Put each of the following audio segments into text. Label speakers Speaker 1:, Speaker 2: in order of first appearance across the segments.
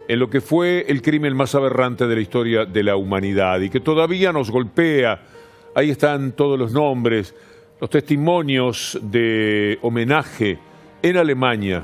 Speaker 1: en lo que fue el crimen más aberrante de la historia de la humanidad y que todavía nos golpea. Ahí están todos los nombres, los testimonios de homenaje en Alemania,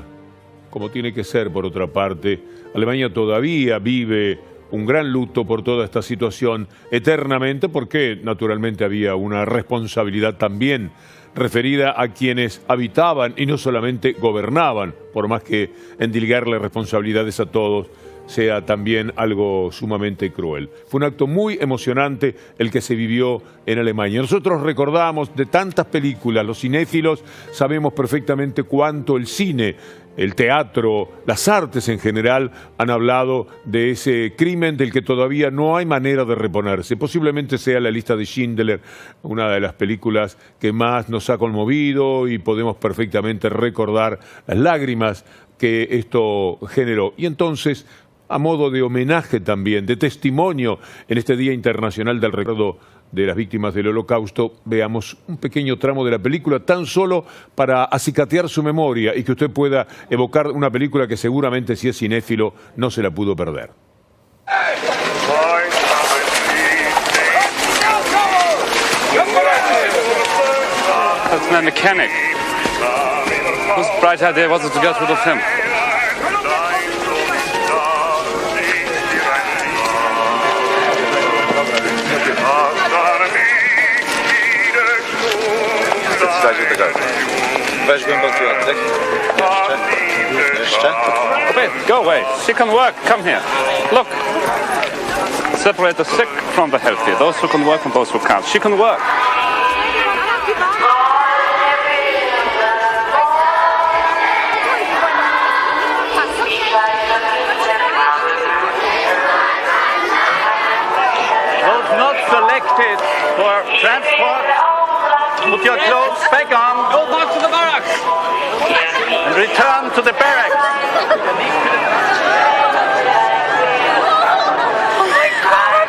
Speaker 1: como tiene que ser por otra parte. Alemania todavía vive un gran luto por toda esta situación eternamente, porque naturalmente había una responsabilidad también referida a quienes habitaban y no solamente gobernaban, por más que endilgarle responsabilidades a todos sea también algo sumamente cruel. Fue un acto muy emocionante el que se vivió en Alemania. Nosotros recordamos de tantas películas, los cinéfilos sabemos perfectamente cuánto el cine, el teatro, las artes en general han hablado de ese crimen del que todavía no hay manera de reponerse. Posiblemente sea La lista de Schindler, una de las películas que más nos ha conmovido y podemos perfectamente recordar las lágrimas que esto generó. Y entonces, a modo de homenaje también, de testimonio en este Día Internacional del Recuerdo de las Víctimas del Holocausto, veamos un pequeño tramo de la película, tan solo para acicatear su memoria y que usted pueda evocar una película que seguramente, si es cinéfilo, no se la pudo perder.
Speaker 2: That's my mechanic. Whose bright idea was it to get rid of him?
Speaker 3: Weź głęboki oddech. Jeszcze.
Speaker 2: Wait, go away. She can work. Come here. Look. Separate the sick from the healthy. Those who can work and those who can't. She can work. Those not selected for transport, put your clothes back on. Go back to the barracks. And return to the barracks.
Speaker 4: Oh my God!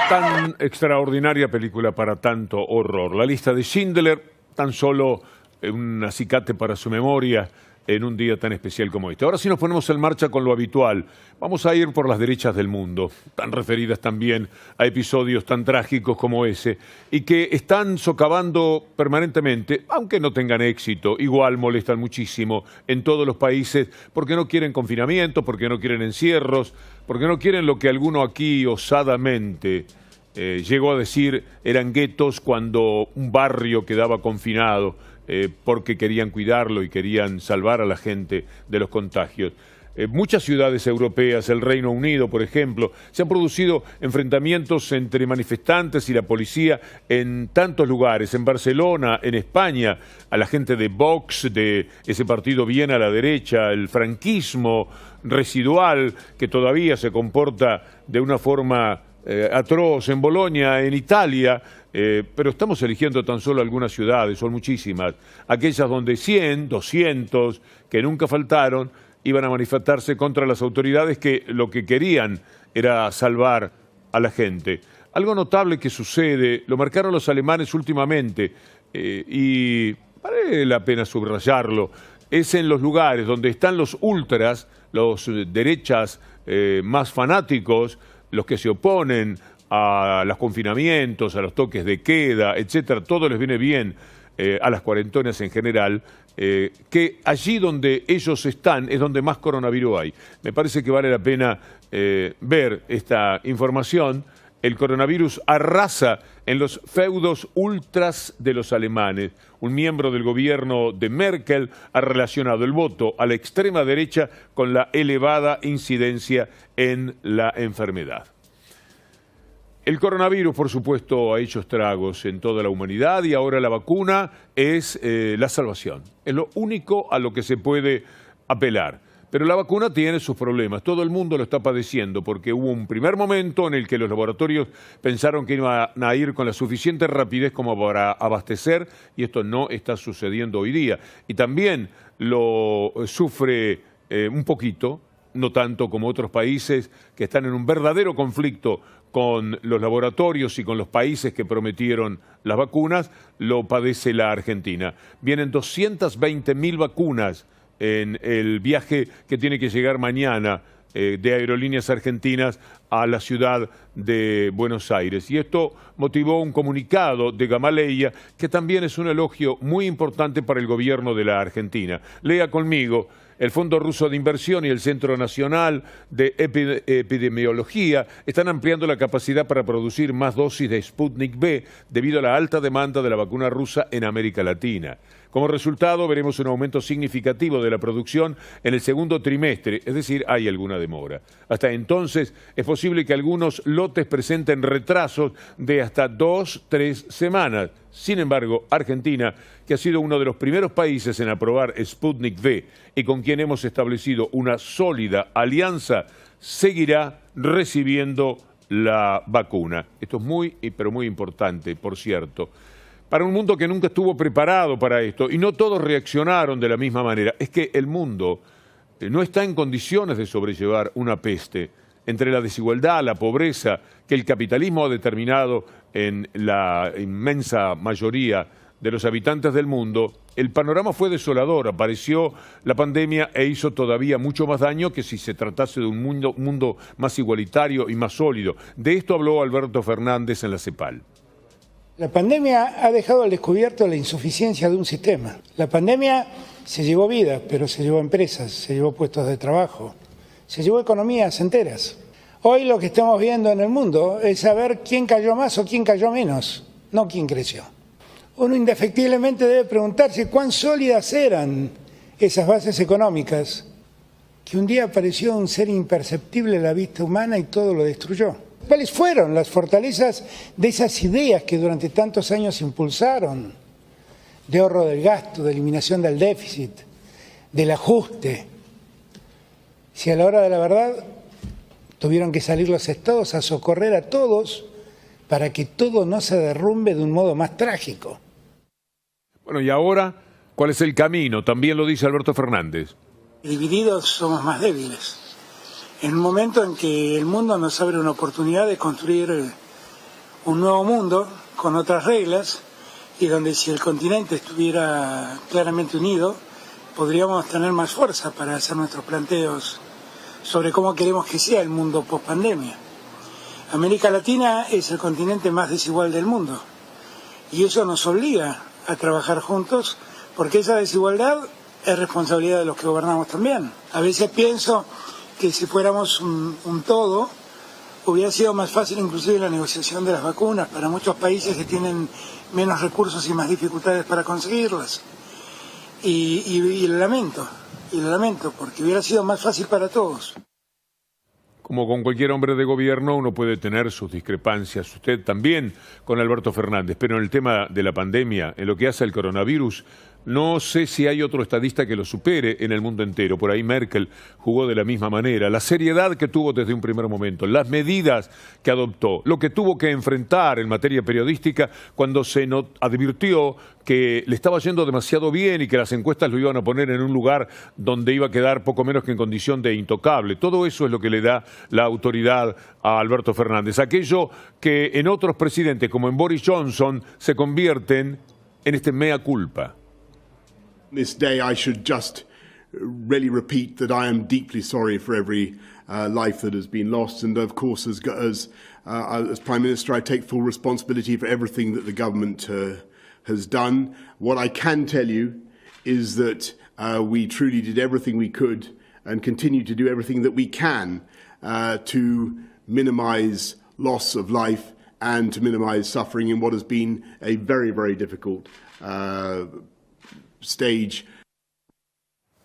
Speaker 1: Tan extraordinaria película para tanto horror. La lista de Schindler, tan solo un acicate para su memoria en un día tan especial como este. Ahora sí nos ponemos en marcha con lo habitual. Vamos a ir por las derechas del mundo, tan referidas también a episodios tan trágicos como ese, y que están socavando permanentemente, aunque no tengan éxito, igual molestan muchísimo en todos los países, porque no quieren confinamiento, porque no quieren encierros, porque no quieren lo que alguno aquí osadamente llegó a decir eran guetos cuando un barrio quedaba confinado porque querían cuidarlo y querían salvar a la gente de los contagios. Muchas ciudades europeas, el Reino Unido, por ejemplo, se han producido enfrentamientos entre manifestantes y la policía en tantos lugares, en Barcelona, en España, a la gente de Vox, de ese partido bien a la derecha, el franquismo residual que todavía se comporta de una forma atroz en Bolonia, en Italia, pero estamos eligiendo tan solo algunas ciudades, son muchísimas, aquellas donde 100, 200, que nunca faltaron, iban a manifestarse contra las autoridades que lo que querían era salvar a la gente. Algo notable que sucede, lo marcaron los alemanes últimamente, y vale la pena subrayarlo, es en los lugares donde están los ultras, los derechas más fanáticos, los que se oponen a los confinamientos, a los toques de queda, etcétera, todo les viene bien, a las cuarentonas en general, que allí donde ellos están es donde más coronavirus hay. Me parece que vale la pena ver esta información. El coronavirus arrasa en los feudos ultras de los alemanes. Un miembro del gobierno de Merkel ha relacionado el voto a la extrema derecha con la elevada incidencia en la enfermedad. El coronavirus, por supuesto, ha hecho estragos en toda la humanidad y ahora la vacuna es la salvación. Es lo único a lo que se puede apelar. Pero la vacuna tiene sus problemas. Todo el mundo lo está padeciendo porque hubo un primer momento en el que los laboratorios pensaron que iban a ir con la suficiente rapidez como para abastecer y esto no está sucediendo hoy día. Y también lo sufre un poquito no tanto como otros países que están en un verdadero conflicto con los laboratorios y con los países que prometieron las vacunas, lo padece la Argentina. Vienen 220.000 vacunas en el viaje que tiene que llegar mañana de Aerolíneas Argentinas a la ciudad de Buenos Aires. Y esto motivó un comunicado de Gamaleya, que también es un elogio muy importante para el gobierno de la Argentina. Lea conmigo: el Fondo Ruso de Inversión y el Centro Nacional de Epidemiología están ampliando la capacidad para producir más dosis de Sputnik V debido a la alta demanda de la vacuna rusa en América Latina. Como resultado, veremos un aumento significativo de la producción en el segundo trimestre, es decir, hay alguna demora. Hasta entonces, es posible que algunos lotes presenten retrasos de hasta 2-3 semanas. Sin embargo, Argentina, que ha sido uno de los primeros países en aprobar Sputnik V y con quien hemos establecido una sólida alianza, seguirá recibiendo la vacuna. Esto es muy, pero muy importante, por cierto. Para un mundo que nunca estuvo preparado para esto, y no todos reaccionaron de la misma manera. Es que el mundo no está en condiciones de sobrellevar una peste. Entre la desigualdad, la pobreza, que el capitalismo ha determinado en la inmensa mayoría de los habitantes del mundo, el panorama fue desolador. Apareció la pandemia e hizo todavía mucho más daño que si se tratase de un mundo más igualitario y más sólido. De esto habló Alberto Fernández en la CEPAL.
Speaker 3: La pandemia ha dejado al descubierto la insuficiencia de un sistema. La pandemia se llevó vidas, pero se llevó empresas, se llevó puestos de trabajo, se llevó economías enteras. Hoy lo que estamos viendo en el mundo es saber quién cayó más o quién cayó menos, no quién creció. Uno indefectiblemente debe preguntarse cuán sólidas eran esas bases económicas que un día apareció un ser imperceptible a la vista humana y todo lo destruyó. ¿Cuáles fueron las fortalezas de esas ideas que durante tantos años se impulsaron? De ahorro del gasto, de eliminación del déficit, del ajuste. Si a la hora de la verdad tuvieron que salir los estados a socorrer a todos para que todo no se derrumbe de un modo más trágico.
Speaker 1: Bueno, y ahora, ¿cuál es el camino? También lo dice Alberto Fernández.
Speaker 3: Divididos somos más débiles. En un momento en que el mundo nos abre una oportunidad de construir un nuevo mundo con otras reglas y donde si el continente estuviera claramente unido, podríamos tener más fuerza para hacer nuestros planteos sobre cómo queremos que sea el mundo post-pandemia. América Latina es el continente más desigual del mundo y eso nos obliga a trabajar juntos porque esa desigualdad es responsabilidad de los que gobernamos también. A veces pienso que si fuéramos un todo, hubiera sido más fácil inclusive la negociación de las vacunas para muchos países que tienen menos recursos y más dificultades para conseguirlas. Y lo lamento, porque hubiera sido más fácil para todos.
Speaker 1: Como con cualquier hombre de gobierno, uno puede tener sus discrepancias. Usted también con Alberto Fernández, pero en el tema de la pandemia, en lo que hace al coronavirus, no sé si hay otro estadista que lo supere en el mundo entero. Por ahí Merkel jugó de la misma manera. La seriedad que tuvo desde un primer momento, las medidas que adoptó, lo que tuvo que enfrentar en materia periodística cuando se advirtió que le estaba yendo demasiado bien y que las encuestas lo iban a poner en un lugar donde iba a quedar poco menos que en condición de intocable. Todo eso es lo que le da la autoridad a Alberto Fernández. Aquello que en otros presidentes, como en Boris Johnson, se convierten en este mea culpa.
Speaker 4: This day I should just really repeat that I am deeply sorry for every life that has been lost, and of course as Prime Minister I take full responsibility for everything that the government has done. What I can tell you is that we truly did everything we could and continue to do everything that we can to minimise loss of life and to minimise suffering in what has been a very, very difficult stage.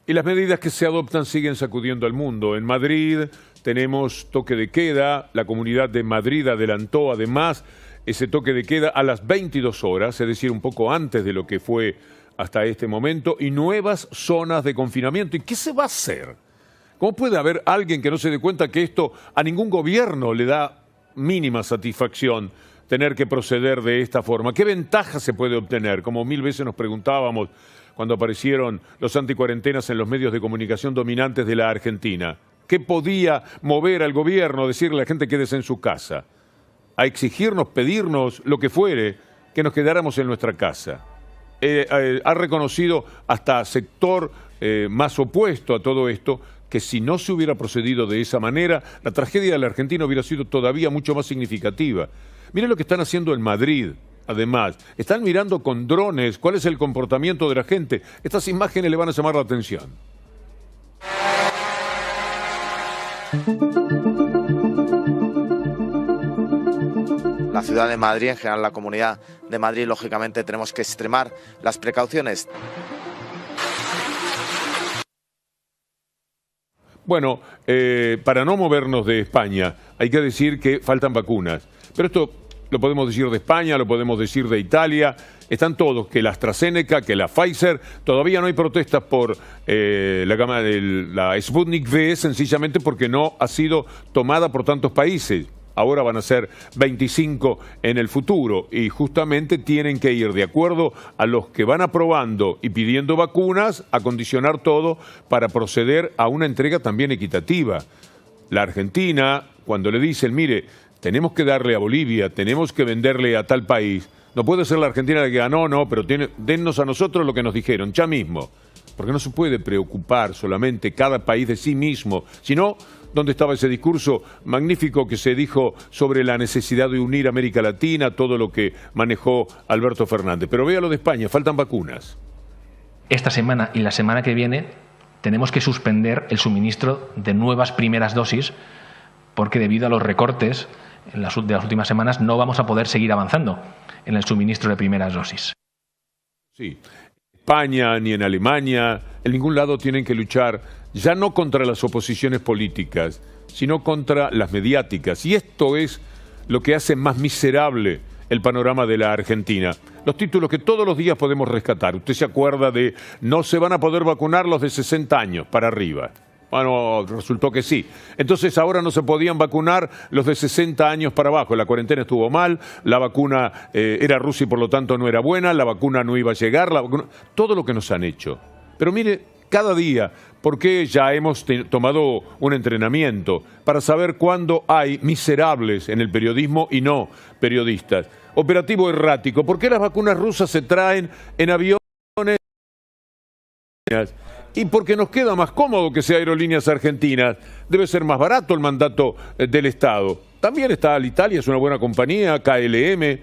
Speaker 1: Y las medidas que se adoptan siguen sacudiendo al mundo. En Madrid tenemos toque de queda. La Comunidad de Madrid adelantó además ese toque de queda a las 22 horas, es decir, un poco antes de lo que fue hasta este momento, y nuevas zonas de confinamiento. ¿Y qué se va a hacer? ¿Cómo puede haber alguien que no se dé cuenta que esto a ningún gobierno le da mínima satisfacción tener que proceder de esta forma? ¿Qué ventaja se puede obtener? Como mil veces nos preguntábamos cuando aparecieron los anticuarentenas en los medios de comunicación dominantes de la Argentina. ¿Qué podía mover al gobierno a decirle a la gente quédese en su casa? A exigirnos, pedirnos, lo que fuere, que nos quedáramos en nuestra casa. Ha reconocido hasta sector más opuesto a todo esto que si no se hubiera procedido de esa manera, la tragedia de la Argentina hubiera sido todavía mucho más significativa. Miren lo que están haciendo en Madrid. Además, están mirando con drones cuál es el comportamiento de la gente. Estas imágenes le van a llamar la atención.
Speaker 5: La ciudad de Madrid, en general la comunidad de Madrid, lógicamente tenemos que extremar las precauciones.
Speaker 1: Bueno, para no movernos de España, hay que decir que faltan vacunas. Pero esto lo podemos decir de España, lo podemos decir de Italia. Están todos, que la AstraZeneca, que la Pfizer. Todavía no hay protestas por la gama de la Sputnik V, sencillamente porque no ha sido tomada por tantos países. Ahora van a ser 25 en el futuro y justamente tienen que ir de acuerdo a los que van aprobando y pidiendo vacunas, a condicionar todo para proceder a una entrega también equitativa. La Argentina, cuando le dicen, mire, tenemos que darle a Bolivia, tenemos que venderle a tal país, no puede ser la Argentina la que diga, no, pero dennos a nosotros lo que nos dijeron, ya mismo. Porque no se puede preocupar solamente cada país de sí mismo, sino ¿dónde estaba ese discurso magnífico que se dijo sobre la necesidad de unir América Latina, todo lo que manejó Alberto Fernández? Pero vea lo de España, faltan vacunas.
Speaker 6: Esta semana y la semana que viene tenemos que suspender el suministro de nuevas primeras dosis porque debido a los recortes de las últimas semanas no vamos a poder seguir avanzando en el suministro de primeras dosis.
Speaker 1: Sí. España, ni en Alemania, en ningún lado tienen que luchar ya no contra las oposiciones políticas, sino contra las mediáticas. Y esto es lo que hace más miserable el panorama de la Argentina. Los títulos que todos los días podemos rescatar. Usted se acuerda de no se van a poder vacunar los de 60 años para arriba. Bueno, resultó que sí. Entonces ahora no se podían vacunar los de 60 años para abajo. La cuarentena estuvo mal, la vacuna era rusa y por lo tanto no era buena, la vacuna no iba a llegar, todo lo que nos han hecho. Pero mire, cada día, porque ya hemos tomado un entrenamiento para saber cuándo hay miserables en el periodismo y no periodistas. Operativo errático, ¿por qué las vacunas rusas se traen en aviones? Y porque nos queda más cómodo que sea Aerolíneas Argentinas. Debe ser más barato el mandato del Estado. También está Alitalia, es una buena compañía, KLM.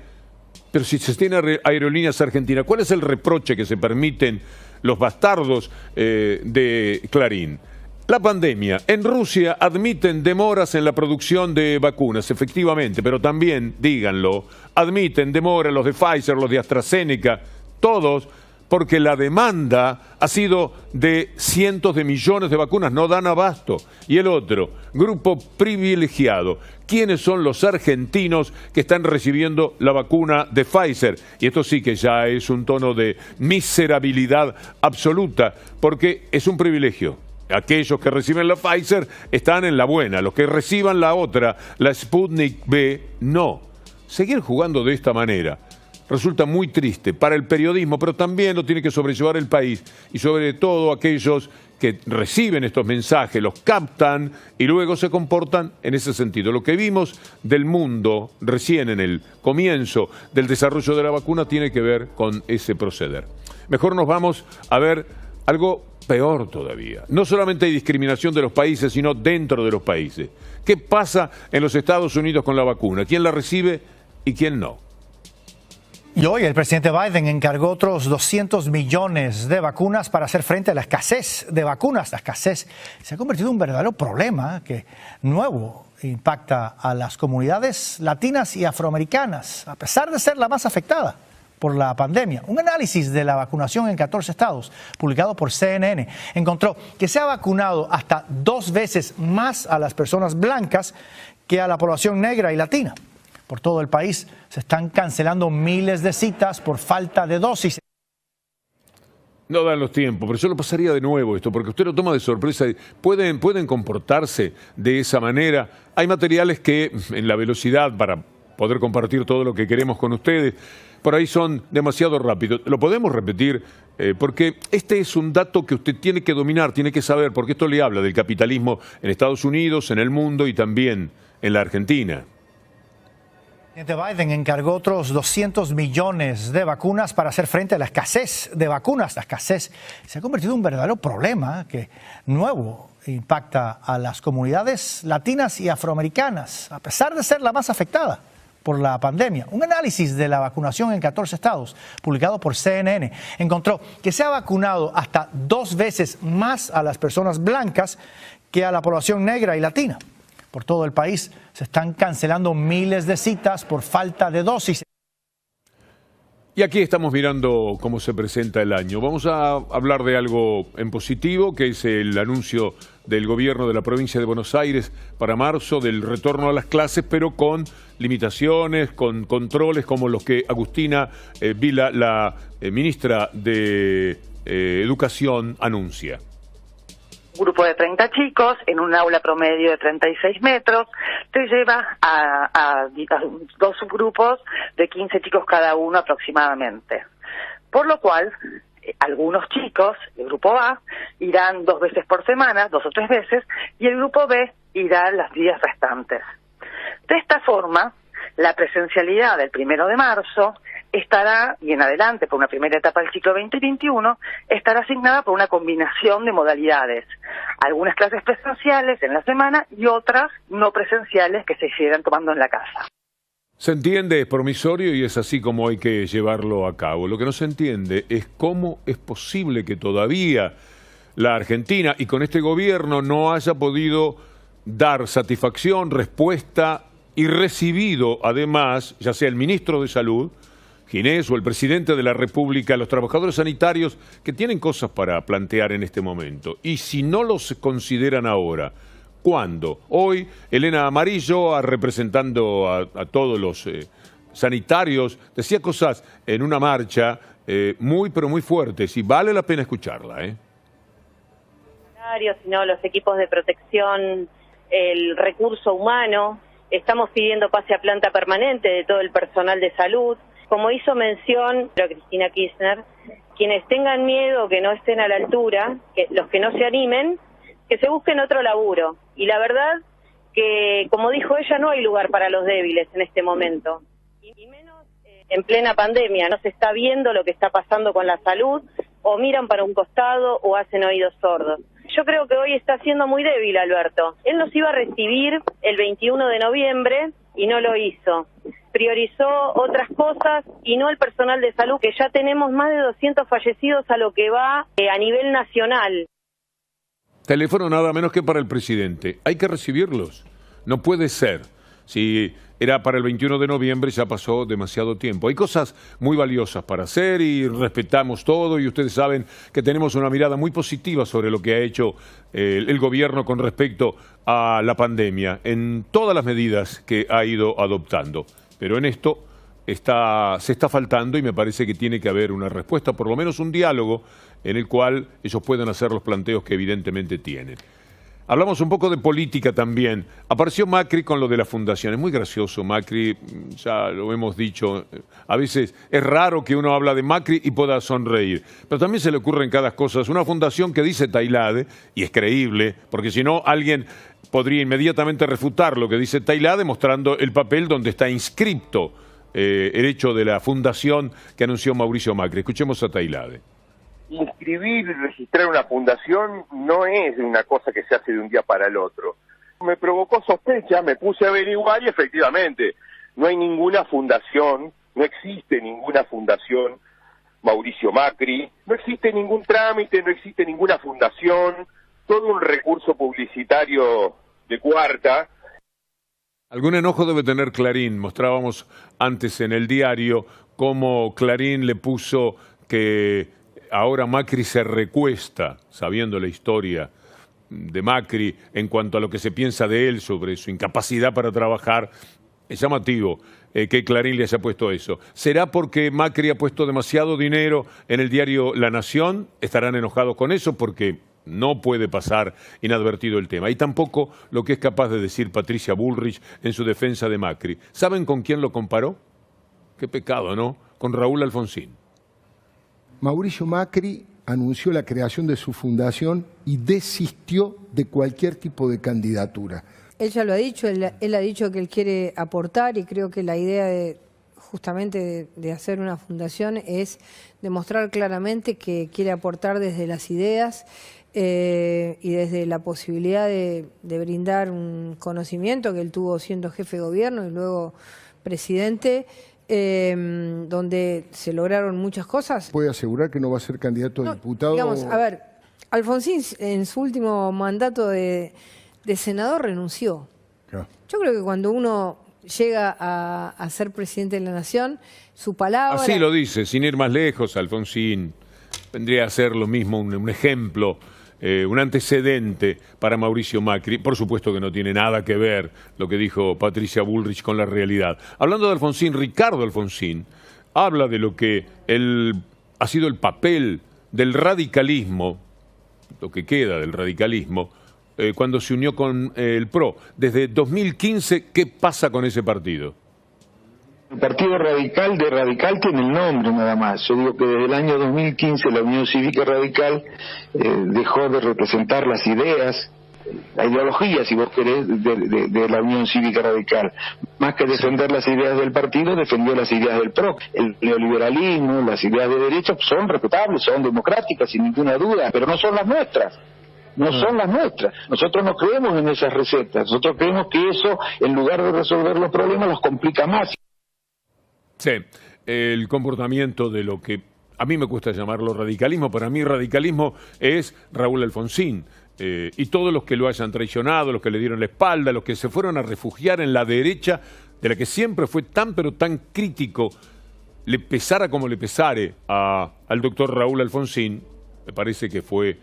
Speaker 1: Pero si se tiene Aerolíneas Argentinas, ¿cuál es el reproche que se permiten los bastardos de Clarín? La pandemia. En Rusia admiten demoras en la producción de vacunas, efectivamente, pero también, díganlo, admiten demoras los de Pfizer, los de AstraZeneca, todos, porque la demanda ha sido de cientos de millones de vacunas, no dan abasto. Y el otro, grupo privilegiado. ¿Quiénes son los argentinos que están recibiendo la vacuna de Pfizer? Y esto sí que ya es un tono de miserabilidad absoluta, porque es un privilegio. Aquellos que reciben la Pfizer están en la buena, los que reciban la otra, la Sputnik V, no. Seguir jugando de esta manera resulta muy triste para el periodismo, pero también lo tiene que sobrellevar el país y sobre todo aquellos que reciben estos mensajes, los captan y luego se comportan en ese sentido. Lo que vimos del mundo recién en el comienzo del desarrollo de la vacuna tiene que ver con ese proceder. Mejor nos vamos a ver algo peor todavía. No solamente hay discriminación de los países, sino dentro de los países. ¿Qué pasa en los Estados Unidos con la vacuna? ¿Quién la recibe y quién no?
Speaker 7: Y hoy el presidente Biden encargó otros 200 millones de vacunas para hacer frente a la escasez de vacunas. La escasez se ha convertido en un verdadero problema que nuevo impacta a las comunidades latinas y afroamericanas, a pesar de ser la más afectada por la pandemia. Un análisis de la vacunación en 14 estados, publicado por CNN, encontró que se ha vacunado hasta 2 veces más a las personas blancas que a la población negra y latina. Por todo el país se están cancelando miles de citas por falta de dosis.
Speaker 1: No dan los tiempos, pero yo lo pasaría de nuevo esto, porque usted lo toma de sorpresa. ¿Pueden comportarse de esa manera? Hay materiales que en la velocidad para poder compartir todo lo que queremos con ustedes. Por ahí son demasiado rápidos. Lo podemos repetir porque este es un dato que usted tiene que dominar, tiene que saber, porque esto le habla del capitalismo en Estados Unidos, en el mundo y también en la Argentina.
Speaker 7: El presidente Biden encargó otros 200 millones de vacunas para hacer frente a la escasez de vacunas. La escasez se ha convertido en un verdadero problema que nuevo impacta a las comunidades latinas y afroamericanas, a pesar de ser la más afectada por la pandemia. Un análisis de la vacunación en 14 estados, publicado por CNN, encontró que se ha vacunado hasta 2 veces más a las personas blancas que a la población negra y latina. Por todo el país se están cancelando miles de citas por falta de dosis.
Speaker 1: Y aquí estamos mirando cómo se presenta el año. Vamos a hablar de algo en positivo, que es el anuncio del gobierno de la provincia de Buenos Aires para marzo del retorno a las clases, pero con limitaciones, con controles como los que Agustina Vila, la ministra de Educación, anuncia.
Speaker 8: Un grupo de 30 chicos en un aula promedio de 36 metros te lleva a 2 subgrupos de 15 chicos cada uno aproximadamente. Por lo cual, algunos chicos, el grupo A, irán 2 veces por semana, 2 o 3 veces, y el grupo B irá los días restantes. De esta forma, la presencialidad del 1 de marzo estará, y en adelante, por una primera etapa del ciclo 2021, estará asignada por una combinación de modalidades. Algunas clases presenciales en la semana y otras no presenciales que se seguirán tomando en la casa.
Speaker 1: Se entiende, es promisorio y es así como hay que llevarlo a cabo. Lo que no se entiende es cómo es posible que todavía la Argentina, y con este gobierno, no haya podido dar satisfacción, respuesta y recibido, además, ya sea el ministro de Salud, Ginés, o el presidente de la República, los trabajadores sanitarios que tienen cosas para plantear en este momento. Y si no los consideran ahora, ¿cuándo? Hoy, Elena Amarillo, representando a todos los sanitarios, decía cosas en una marcha muy, pero muy fuertes, y vale la pena escucharla.
Speaker 9: Sino los equipos de protección, el recurso humano. Estamos pidiendo pase a planta permanente de todo el personal de salud. Como hizo mención Cristina Kirchner, quienes tengan miedo, que no estén a la altura, que los que no se animen, que se busquen otro laburo. Y la verdad que, como dijo ella, no hay lugar para los débiles en este momento. Y menos en plena pandemia. No se está viendo lo que está pasando con la salud, o miran para un costado o hacen oídos sordos. Yo creo que hoy está siendo muy débil Alberto. Él nos iba a recibir el 21 de noviembre y no lo hizo. Priorizó otras cosas y no el personal de salud, que ya tenemos más de 200 fallecidos a lo que va a nivel nacional.
Speaker 1: Teléfono nada menos que para el presidente. Hay que recibirlos. No puede ser. Si era para el 21 de noviembre, ya pasó demasiado tiempo. Hay cosas muy valiosas para hacer y respetamos todo, y ustedes saben que tenemos una mirada muy positiva sobre lo que ha hecho el gobierno con respecto a la pandemia, en todas las medidas que ha ido adoptando. Pero en esto se está faltando, y me parece que tiene que haber una respuesta, por lo menos un diálogo en el cual ellos puedan hacer los planteos que evidentemente tienen. Hablamos un poco de política también. Apareció Macri con lo de la fundación. Es muy gracioso Macri, ya lo hemos dicho. A veces es raro que uno habla de Macri y pueda sonreír. Pero también se le ocurren cada cosa. Una fundación que dice Tailade, y es creíble, porque si no alguien podría inmediatamente refutar lo que dice Tailade mostrando el papel donde está inscripto el hecho de la fundación que anunció Mauricio Macri. Escuchemos a Tailade.
Speaker 10: Inscribir y registrar una fundación no es una cosa que se hace de un día para el otro. Me provocó sospecha, me puse a averiguar y efectivamente no hay ninguna fundación, no existe ninguna fundación Mauricio Macri, no existe ningún trámite, no existe ninguna fundación, todo un recurso publicitario de cuarta.
Speaker 1: Algún enojo debe tener Clarín. Mostrábamos antes en el diario cómo Clarín le puso que ahora Macri se recuesta, sabiendo la historia de Macri en cuanto a lo que se piensa de él sobre su incapacidad para trabajar. Es llamativo que Clarín le haya puesto eso. ¿Será porque Macri ha puesto demasiado dinero en el diario La Nación? ¿Estarán enojados con eso? Porque No puede pasar inadvertido el tema. Y tampoco lo que es capaz de decir Patricia Bullrich en su defensa de Macri. ¿Saben con quién lo comparó? Qué pecado, ¿no? Con Raúl Alfonsín.
Speaker 11: Mauricio Macri anunció la creación de su fundación y desistió de cualquier tipo de candidatura.
Speaker 12: Él ya lo ha dicho, él ha dicho que él quiere aportar, y creo que la idea justamente de hacer una fundación es demostrar claramente que quiere aportar desde las ideas y desde la posibilidad de brindar un conocimiento que él tuvo siendo jefe de gobierno y luego presidente, donde se lograron muchas cosas.
Speaker 11: ¿Puede asegurar que no va a ser candidato a diputado?
Speaker 12: Digamos, a ver, Alfonsín en su último mandato de senador renunció.
Speaker 11: Claro.
Speaker 12: Yo creo que cuando uno llega a ser presidente de la Nación, su palabra...
Speaker 1: Así lo dice, sin ir más lejos, Alfonsín vendría a ser lo mismo, un ejemplo, un antecedente para Mauricio Macri. Por supuesto que no tiene nada que ver lo que dijo Patricia Bullrich con la realidad. Hablando de Alfonsín, Ricardo Alfonsín habla de lo que ha sido el papel del radicalismo, lo que queda del radicalismo, cuando se unió con el PRO. Desde 2015, ¿qué pasa con ese partido?
Speaker 13: El Partido Radical de Radical tiene el nombre nada más. Yo digo que desde el año 2015 la Unión Cívica Radical dejó de representar las ideas, la ideología, si vos querés, de la Unión Cívica Radical. Más que defender las ideas del partido, defendió las ideas del PRO. El neoliberalismo, las ideas de derecha son respetables, son democráticas, sin ninguna duda, pero no son las nuestras. No son las nuestras. Nosotros no creemos en esas recetas. Nosotros creemos que eso, en lugar de resolver los problemas, los complica más.
Speaker 1: Sí, el comportamiento de lo que a mí me cuesta llamarlo radicalismo. Para mí radicalismo es Raúl Alfonsín y todos los que lo hayan traicionado, los que le dieron la espalda, los que se fueron a refugiar en la derecha, de la que siempre fue tan pero tan crítico, le pesara como le pesare al doctor Raúl Alfonsín. Me parece que fue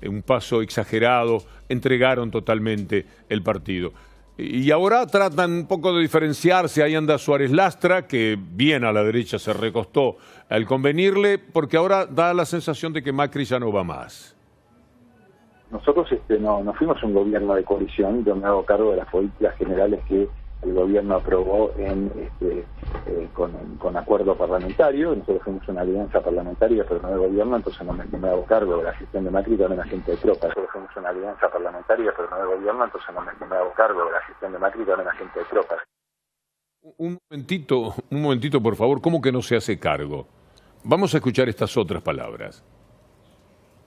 Speaker 1: un paso exagerado, entregaron totalmente el partido. Y ahora tratan un poco de diferenciarse. Ahí anda Suárez Lastra, que bien a la derecha se recostó al convenirle, porque ahora da la sensación de que Macri ya no va más.
Speaker 14: Nosotros no fuimos un gobierno de coalición. Yo me hago cargo de las políticas generales que el gobierno aprobó con acuerdo parlamentario. Nosotros fuimos una alianza parlamentaria, pero no de gobierno, entonces no me hago cargo de la gestión de Macri, también la gente de Tropa. Nosotros fuimos una alianza parlamentaria, pero no de gobierno, entonces no me hago cargo de la gestión de Macri, también la gente de Tropa.
Speaker 1: Un momentito, por favor. ¿Cómo que no se hace cargo? Vamos a escuchar estas otras palabras.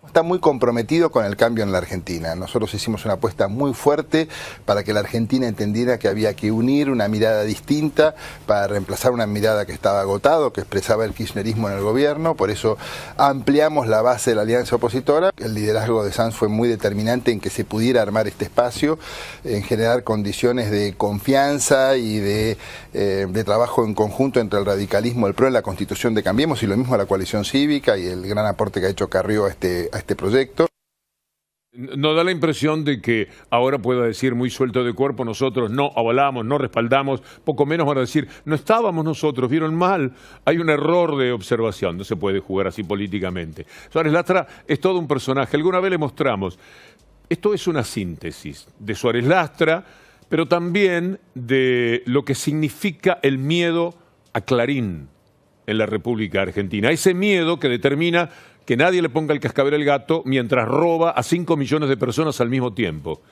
Speaker 15: Está muy comprometido con el cambio en la Argentina. Nosotros hicimos una apuesta muy fuerte para que la Argentina entendiera que había que unir una mirada distinta para reemplazar una mirada que estaba agotado, que expresaba el kirchnerismo en el gobierno. Por eso ampliamos la base de la alianza opositora. El liderazgo de Sanz fue muy determinante en que se pudiera armar este espacio, en generar condiciones de confianza y de trabajo en conjunto entre el radicalismo, el PRO en la constitución de Cambiemos, y lo mismo a la coalición cívica y el gran aporte que ha hecho Carrió a este proyecto.
Speaker 1: ¿No da la impresión de que ahora pueda decir muy suelto de cuerpo, nosotros no avalamos, no respaldamos, poco menos van a decir, no estábamos nosotros, vieron mal, hay un error de observación? No se puede jugar así políticamente. Suárez Lastra es todo un personaje, alguna vez le mostramos. Esto es una síntesis de Suárez Lastra, pero también de lo que significa el miedo a Clarín en la República Argentina. Ese miedo que determina que nadie le ponga el cascabel al gato mientras roba a 5 millones de personas al mismo tiempo.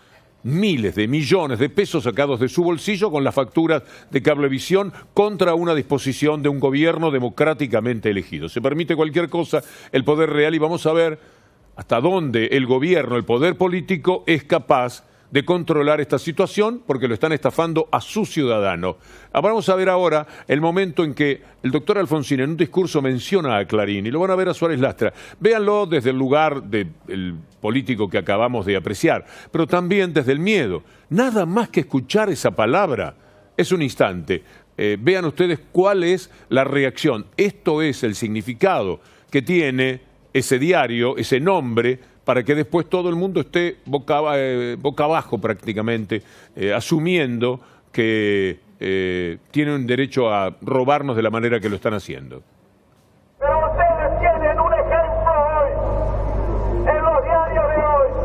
Speaker 1: Miles de millones de pesos sacados de su bolsillo con las facturas de Cablevisión contra una disposición de un gobierno democráticamente elegido. Se permite cualquier cosa, el poder real, y vamos a ver hasta dónde el gobierno, el poder político, es capaz de controlar esta situación, porque lo están estafando a su ciudadano. Vamos a ver ahora el momento en que el doctor Alfonsín en un discurso menciona a Clarín, y lo van a ver a Suárez Lastra. Véanlo desde el lugar del político que acabamos de apreciar, pero también desde el miedo. Nada más que escuchar esa palabra es un instante. Vean ustedes cuál es la reacción. Esto es el significado que tiene ese diario, ese nombre, para que después todo el mundo esté boca abajo prácticamente, asumiendo que tienen derecho a robarnos de la manera que lo están haciendo.
Speaker 16: Pero ustedes tienen un ejemplo hoy, en los diarios de hoy.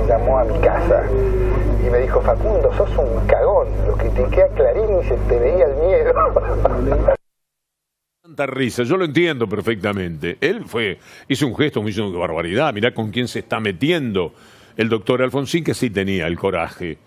Speaker 11: llamó a mi casa y me dijo, Facundo, sos un cagón, lo que te queda Clarín y se te veía el miedo.
Speaker 1: Tanta risa, yo lo entiendo perfectamente. Él hizo un gesto, me hizo una barbaridad, mirá con quién se está metiendo el doctor Alfonsín, que sí tenía el coraje,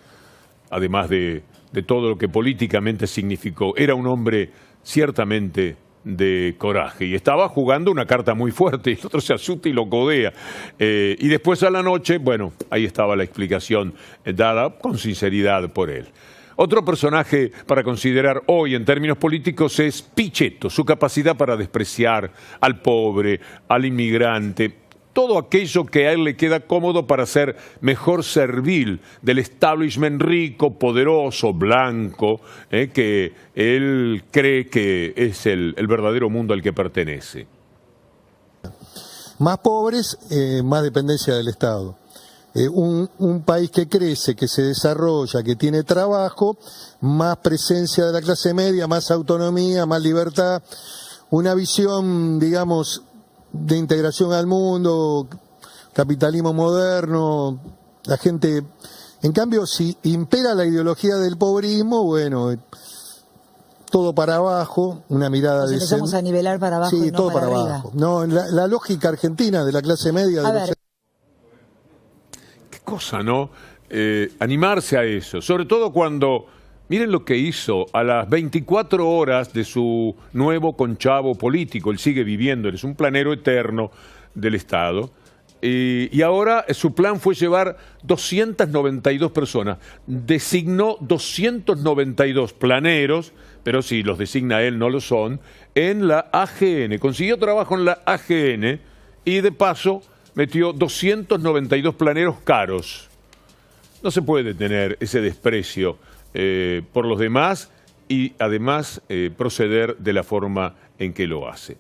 Speaker 1: además de todo lo que políticamente significó. Era un hombre ciertamente de coraje y estaba jugando una carta muy fuerte y el otro se asusta y lo codea. Y después a la noche, bueno, ahí estaba la explicación dada con sinceridad por él. Otro personaje para considerar hoy en términos políticos es Pichetto, su capacidad para despreciar al pobre, al inmigrante, todo aquello que a él le queda cómodo para ser mejor servil del establishment rico, poderoso, blanco, que él cree que es el verdadero mundo al que pertenece.
Speaker 11: Más pobres, más dependencia del Estado. Un país que crece, que se desarrolla, que tiene trabajo, más presencia de la clase media, más autonomía, más libertad, una visión, digamos, de integración al mundo, capitalismo moderno, la gente... En cambio, si impera la ideología del pobrismo, bueno, todo para abajo, una mirada de...
Speaker 16: Empezamos a nivelar para abajo
Speaker 11: sí,
Speaker 16: y no
Speaker 11: todo
Speaker 16: para arriba.
Speaker 11: abajo. No, la lógica argentina de la clase media...
Speaker 1: Cosa, ¿no? Animarse a eso, sobre todo cuando, miren lo que hizo a las 24 horas de su nuevo conchavo político, él sigue viviendo, él es un planero eterno del Estado, y ahora su plan fue llevar 292 personas, designó 292 planeros, pero si los designa él no lo son, en la AGN, consiguió trabajo en la AGN y de paso metió 292 planeros caros. No se puede tener ese desprecio por los demás y además proceder de la forma en que lo hace.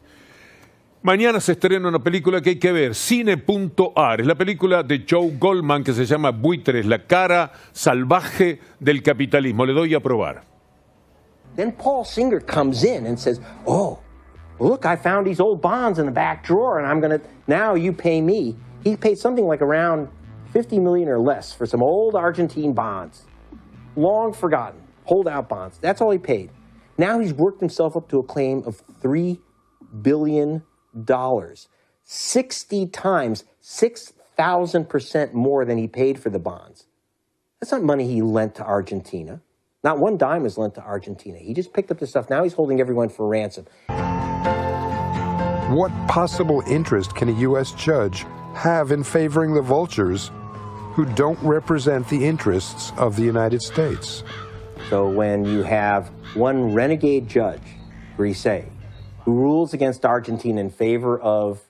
Speaker 1: Mañana se estrena una película que hay que ver, Cine.ar. Es la película de Joe Goldman que se llama Buitres, la cara salvaje del capitalismo. Le doy a probar.
Speaker 17: Then Paul Singer comes in and says, oh, look, I found these old bonds in the back drawer, and I'm going to, now you pay me. He paid something like around $50 million or less for some old Argentine bonds. Long forgotten, holdout bonds. That's all he paid. Now he's worked himself up to a claim of $3 billion. 60 times, 6,000% more than he paid for the bonds. That's not money he lent to Argentina. Not one dime was lent to Argentina. He just picked up the stuff. Now he's holding everyone for ransom.
Speaker 18: What possible interest can a U.S. judge have in favoring the vultures who don't represent the interests of the United States?
Speaker 17: So when you have one renegade judge, Grisey, who rules against Argentina in favor of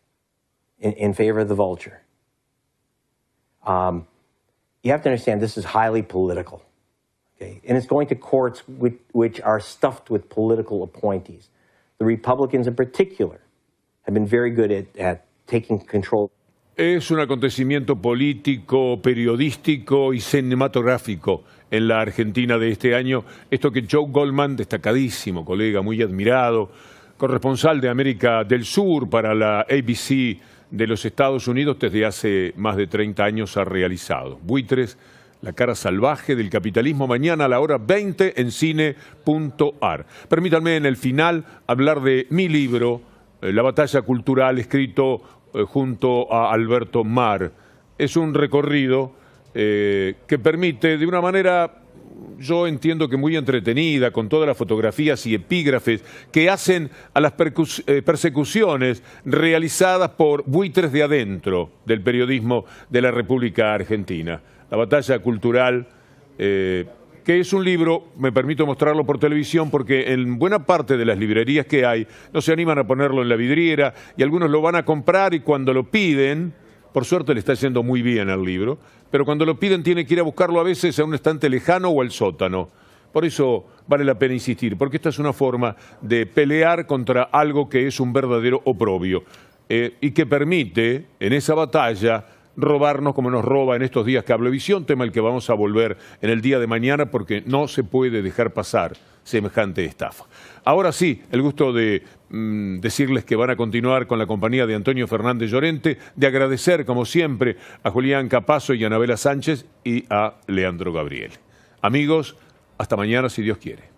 Speaker 17: the vulture, you have to understand this is highly political. Okay? And it's going to courts which are stuffed with political appointees. The Republicans in particular have been very good at taking control.
Speaker 1: Es un acontecimiento político, periodístico y cinematográfico en la Argentina de este año. Esto que Joe Goldman, destacadísimo colega, muy admirado, corresponsal de América del Sur para la ABC de los Estados Unidos desde hace más de 30 años ha realizado. Buitres, la cara salvaje del capitalismo, mañana a la hora 20 en Cine.ar. Permítanme en el final hablar de mi libro, La batalla cultural, escrito junto a Alberto Mar. Es un recorrido que permite de una manera, yo entiendo que muy entretenida, con todas las fotografías y epígrafes que hacen a las persecuciones realizadas por buitres de adentro del periodismo de la República Argentina. La batalla cultural, que es un libro, me permito mostrarlo por televisión, porque en buena parte de las librerías que hay no se animan a ponerlo en la vidriera y algunos lo van a comprar y cuando lo piden, por suerte le está yendo muy bien al libro, pero cuando lo piden tiene que ir a buscarlo a veces a un estante lejano o al sótano. Por eso vale la pena insistir, porque esta es una forma de pelear contra algo que es un verdadero oprobio y que permite en esa batalla robarnos como nos roba en estos días Cablevisión, tema al que vamos a volver en el día de mañana porque no se puede dejar pasar semejante estafa. Ahora sí, el gusto de decirles que van a continuar con la compañía de Antonio Fernández Llorente, de agradecer como siempre a Julián Capazo y a Anabela Sánchez y a Leandro Gabriel. Amigos, hasta mañana si Dios quiere.